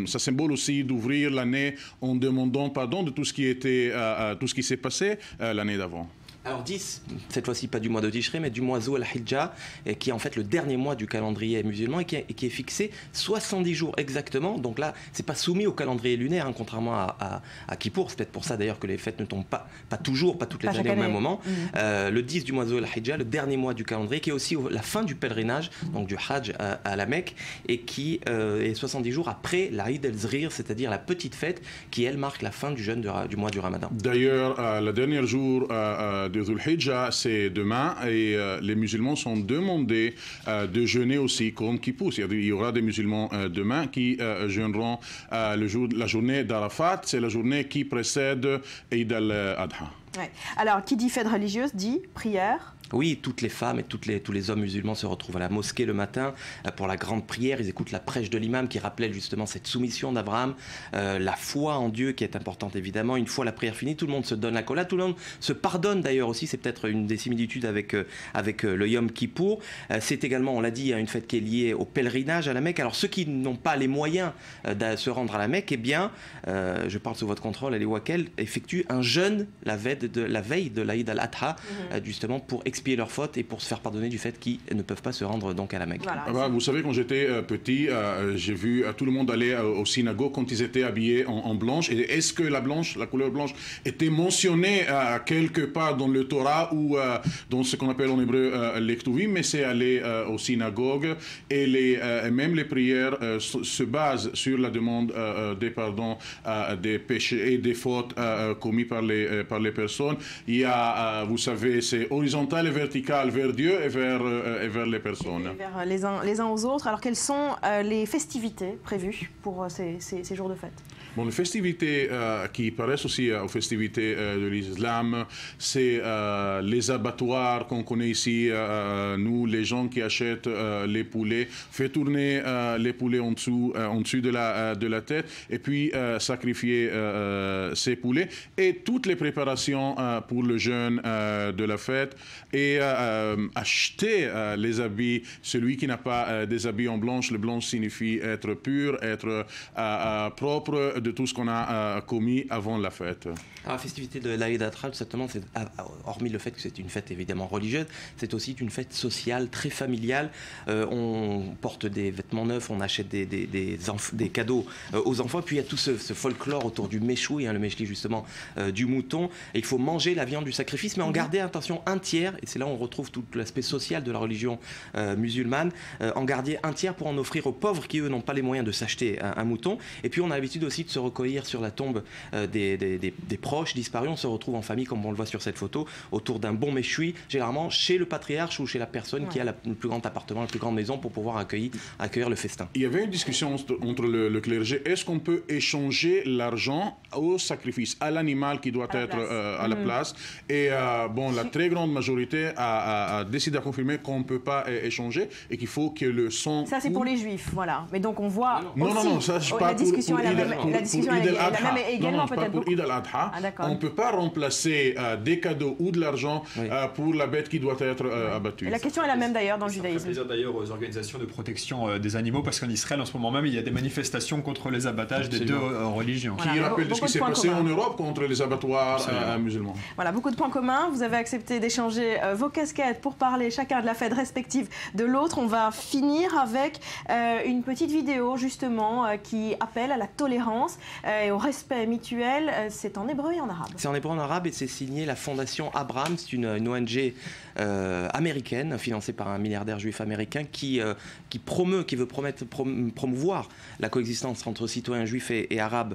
symbole aussi d'ouvrir l'année en demandant pardon de tout ce qui s'est passé l'année d'avant. Alors 10, cette fois-ci pas du mois de Tishré, mais du mois Zul al-Hijja, qui est en fait le dernier mois du calendrier musulman et qui est fixé 70 jours exactement. Donc là, c'est pas soumis au calendrier lunaire, hein, contrairement à Kippour. C'est peut-être pour ça d'ailleurs que les fêtes ne tombent pas toujours, pas toutes les années au même moment. Le 10 du mois Zul al-Hijja, le dernier mois du calendrier, qui est aussi la fin du pèlerinage, donc du Hajj à la Mecque, et qui est 70 jours après la Eid el-Zrir, c'est-à-dire la petite fête qui, elle, marque la fin du jeûne du mois du Ramadan. D'ailleurs, le dernier jour de Dhul Hijjah, c'est demain, et les musulmans sont demandés de jeûner aussi comme Kippour. C'est-à-dire il y aura des musulmans demain qui jeûneront la journée d'Arafat, c'est la journée qui précède Eid al-Adha. Ouais. Alors, qui dit fête religieuse dit prière. Oui, toutes les femmes et tous les hommes musulmans se retrouvent à la mosquée le matin pour la grande prière. Ils écoutent la prêche de l'imam qui rappelait justement cette soumission d'Abraham, la foi en Dieu qui est importante évidemment. Une fois la prière finie, tout le monde se donne la collade, tout le monde se pardonne d'ailleurs aussi. C'est peut-être une des similitudes avec le Yom Kippour. C'est également, on l'a dit, une fête qui est liée au pèlerinage à la Mecque. Alors ceux qui n'ont pas les moyens de se rendre à la Mecque, eh bien, je parle sous votre contrôle, Ali Wakel, effectuent un jeûne la veille de l'Aïd al-Adha, justement pour expier leurs fautes et pour se faire pardonner du fait qu'ils ne peuvent pas se rendre donc à la Mecque. Voilà, vous savez, quand j'étais petit, j'ai vu tout le monde aller aux synagogues quand ils étaient habillés en blanche. Et est-ce que la couleur blanche, était mentionnée quelque part dans le Torah ou dans ce qu'on appelle en hébreu l'Ektuvim, mais c'est aller aux synagogues et même les prières se basent sur la demande des pardons des péchés et des fautes commis par les personnes. Il y a, vous savez, c'est horizontal et vertical vers Dieu et vers les personnes. Et vers les uns aux autres. Alors, quelles sont les festivités prévues pour ces jours de fête? Bon, les festivités qui paraissent aussi aux festivités de l'islam, c'est les abattoirs qu'on connaît ici, nous, les gens qui achètent les poulets, fait tourner les poulets en dessous de la tête et puis sacrifier ces poulets et toutes les préparations pour le jeûne de la fête et acheter les habits. Celui qui n'a pas des habits en blanche, le blanche signifie être pur, être propre de tout ce qu'on a commis avant la fête. Alors, la festivité de l'Aïd al-Adha, certainement, hormis le fait que c'est une fête évidemment religieuse, c'est aussi une fête sociale, très familiale. On porte des vêtements neufs, on achète des cadeaux aux enfants. Puis il y a tout ce folklore autour du méchoui, le méchli justement du mouton. Et il faut manger la viande du sacrifice, mais en garder, attention, un tiers. Et c'est là où on retrouve tout l'aspect social de la religion musulmane. En garder un tiers pour en offrir aux pauvres qui, eux, n'ont pas les moyens de s'acheter un mouton. Et puis on a l'habitude aussi de se recueillir sur la tombe des proches disparus. On se retrouve en famille, comme on le voit sur cette photo, autour d'un bon méchoui, généralement chez le patriarche ou chez la personne qui a le plus grand appartement, la plus grande maison pour pouvoir accueillir le festin. Il y avait une discussion entre le clergé. Est-ce qu'on peut échanger l'argent au sacrifice, à l'animal qui doit être à la place? Et bon, la très grande majorité a décidé à confirmer qu'on ne peut pas échanger et qu'il faut que le sang... Ça, c'est pour les juifs, voilà. Mais donc on voit Non, ça, je parle la discussion pour est la même également peut-être. Pour Eid al-Adha, on ne peut pas remplacer des cadeaux ou de l'argent pour la bête qui doit être abattue. Et la question est la même d'ailleurs dans le judaïsme. Ça fait plaisir d'ailleurs aux organisations de protection des animaux parce qu'en Israël en ce moment même il y a des manifestations contre les abattages des deux religions. Qui rappelle de ce qui s'est passé en Europe contre les abattoirs musulmans. Voilà, beaucoup de points communs. Vous avez accepté d'échanger vos casquettes pour parler chacun de la fête respective de l'autre. On va finir avec une petite vidéo justement qui appelle à la tolérance et au respect mutuel. C'est en hébreu et en arabe. C'est en hébreu et en arabe et c'est signé la Fondation Abraham. C'est une ONG américaine financée par un milliardaire juif américain qui veut promouvoir la coexistence entre citoyens juifs et arabes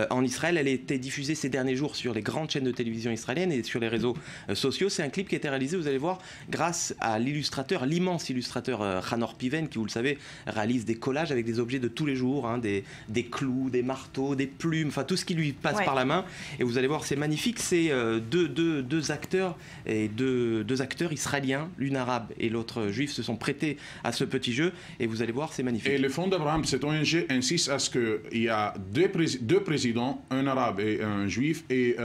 en Israël. Elle a été diffusée ces derniers jours sur les grandes chaînes de télévision israéliennes et sur les réseaux sociaux. C'est un clip qui a été réalisé, vous allez voir, grâce à l'immense illustrateur Hanor Piven, qui, vous le savez, réalise des collages avec des objets de tous les jours, des clous, des marteaux, des plumes, enfin tout ce qui lui passe par la main. Et vous allez voir, c'est magnifique. C'est deux acteurs israéliens, l'une arabe et l'autre juif, se sont prêtés à ce petit jeu. Et vous allez voir, c'est magnifique. Et le Fonds d'Abraham, cette ONG, insiste à ce qu'il y a deux présidents, un arabe et un juif, et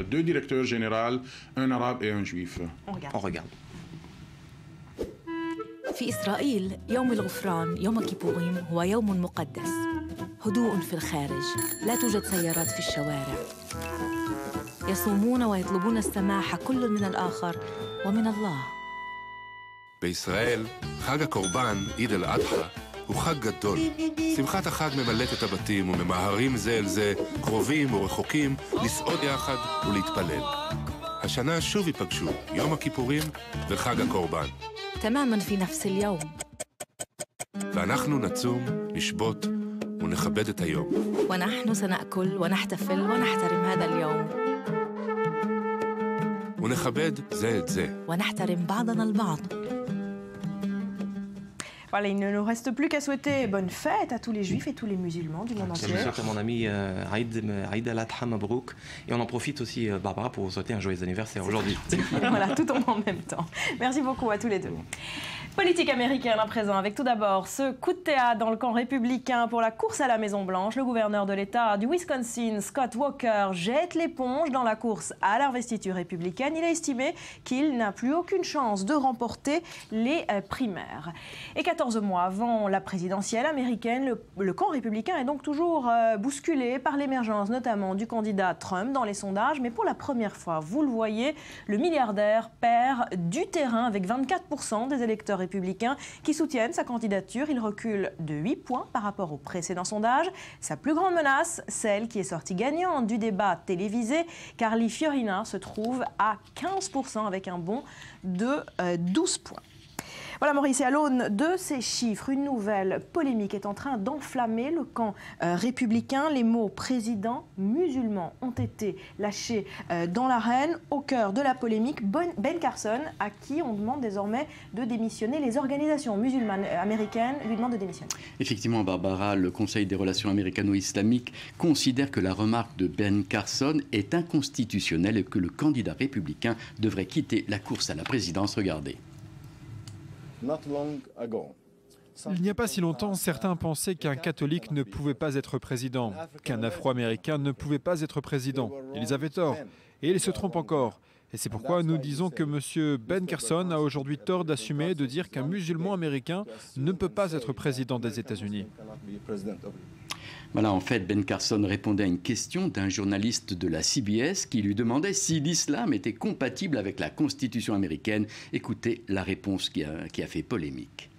deux directeurs généraux, un arabe et un juif. On regarde. في إسرائيل يوم الغفران يوم كيبوريم هو يوم مقدس. هدوء في الخارج، لا توجد سيارات في الشوارع. يصومون ويطلبون السماح كل من الآخر ومن الله. בישראל, חג הקורבן, עיד אל-אדחא, הוא חג גדול. שמחת החג ממלאת את הבתים וממהרים זה אל זה, קרובים ורחוקים, לסעוד יחד ולהתפלל. השנה שוב ייפגשו יום הכיפורים וחג הקורבן. تماما في نفس اليوم. ואנחנו נצום, נשבות ונכבד את היום. ونحن سنأكل ونحتفل ونحترم هذا اليوم. ונכבד זה את זה. ونحترم بعضنا البعض. Voilà, il ne nous reste plus qu'à souhaiter bonne fête à tous les juifs et tous les musulmans du monde entier. Je souhaite à mon ami Aïd al-Adha Mabrouk. Et on en profite aussi, Barbara, pour vous souhaiter un joyeux anniversaire aujourd'hui. Voilà, tout tombe en même temps. Merci beaucoup à tous les deux. Politique américaine à présent, avec tout d'abord ce coup de théâtre dans le camp républicain pour la course à la Maison-Blanche. Le gouverneur de l'État du Wisconsin, Scott Walker, jette l'éponge dans la course à l'investiture républicaine. Il a estimé qu'il n'a plus aucune chance de remporter les primaires. Et 14 mois avant la présidentielle américaine, le camp républicain est donc toujours bousculé par l'émergence notamment du candidat Trump dans les sondages. Mais pour la première fois, vous le voyez, le milliardaire perd du terrain avec 24% des électeurs républicains qui soutiennent sa candidature. Il recule de 8 points par rapport au précédent sondage. Sa plus grande menace, celle qui est sortie gagnante du débat télévisé, Carly Fiorina se trouve à 15% avec un bond de 12 points. Voilà Maurice, et à l'aune de ces chiffres, une nouvelle polémique est en train d'enflammer le camp républicain. Les mots président musulman ont été lâchés dans l'arène. Au cœur de la polémique, Ben Carson, à qui on demande désormais de démissionner. Les organisations musulmanes américaines lui demandent de démissionner. Effectivement, Barbara, le Conseil des relations américano-islamiques considère que la remarque de Ben Carson est inconstitutionnelle et que le candidat républicain devrait quitter la course à la présidence. Regardez. Il n'y a pas si longtemps, certains pensaient qu'un catholique ne pouvait pas être président, qu'un afro-américain ne pouvait pas être président. Ils avaient tort, et ils se trompent encore. Et c'est pourquoi nous disons que M. Ben Carson a aujourd'hui tort d'assumer de dire qu'un musulman américain ne peut pas être président des États-Unis. Voilà, en fait, Ben Carson répondait à une question d'un journaliste de la CBS qui lui demandait si l'islam était compatible avec la Constitution américaine. Écoutez la réponse qui a fait polémique.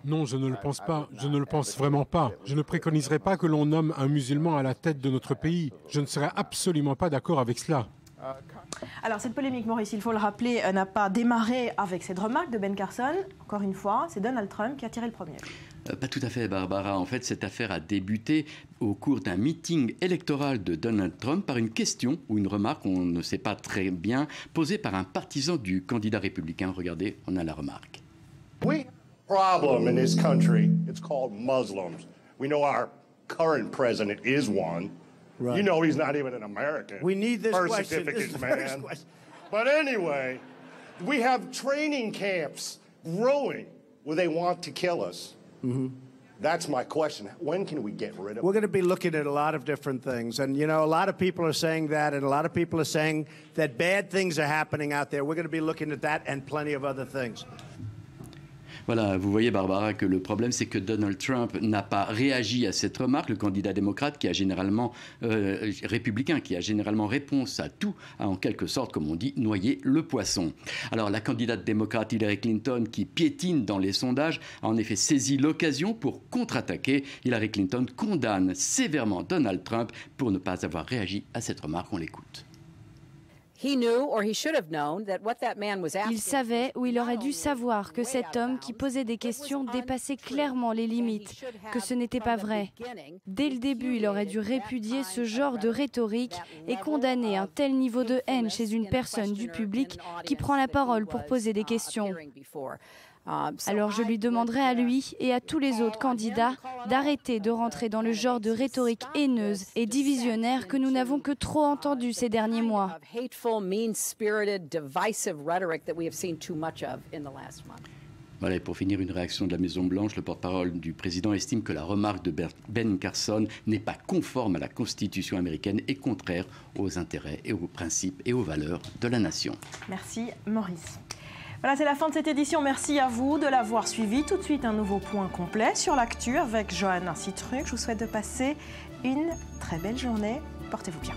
Non, je ne le pense pas. Je ne le pense vraiment pas. Je ne préconiserai pas que l'on nomme un musulman à la tête de notre pays. Je ne serais absolument pas d'accord avec cela. Alors cette polémique, Maurice, il faut le rappeler, n'a pas démarré avec cette remarque de Ben Carson. Encore une fois, c'est Donald Trump qui a tiré le premier. Pas tout à fait, Barbara. En fait, cette affaire a débuté au cours d'un meeting électoral de Donald Trump par une question ou une remarque, on ne sait pas très bien, posée par un partisan du candidat républicain. Regardez, on a la remarque. We problem in this country, it's called Muslims. We know our current president is one. Right. You know he's not even an American. We need this birth question. certificate, man. But anyway, we have training camps growing where they want to kill us. Mm-hmm. That's my question. When can we get rid of We're going to be looking at a lot of different things. And, you know, a lot of people are saying that, and a lot of people are saying that bad things are happening out there. We're going to be looking at that and plenty of other things. Voilà, vous voyez Barbara que le problème c'est que Donald Trump n'a pas réagi à cette remarque. Le candidat démocrate qui a généralement, républicain, qui a généralement réponse à tout, a en quelque sorte, comme on dit, noyé le poisson. Alors la candidate démocrate Hillary Clinton, qui piétine dans les sondages, a en effet saisi l'occasion pour contre-attaquer. Hillary Clinton condamne sévèrement Donald Trump pour ne pas avoir réagi à cette remarque. On l'écoute. Il savait ou il aurait dû savoir que cet homme qui posait des questions dépassait clairement les limites, que ce n'était pas vrai. Dès le début, il aurait dû répudier ce genre de rhétorique et condamner un tel niveau de haine chez une personne du public qui prend la parole pour poser des questions. Alors je lui demanderai à lui et à tous les autres candidats d'arrêter de rentrer dans le genre de rhétorique haineuse et divisionnaire que nous n'avons que trop entendu ces derniers mois. Voilà, et pour finir, une réaction de la Maison-Blanche. Le porte-parole du président estime que la remarque de Ben Carson n'est pas conforme à la Constitution américaine et contraire aux intérêts et aux principes et aux valeurs de la nation. Merci Maurice. Voilà, c'est la fin de cette édition. Merci à vous de l'avoir suivi. Tout de suite, un nouveau point complet sur l'actu avec Johanna Citruc. Je vous souhaite de passer une très belle journée. Portez-vous bien.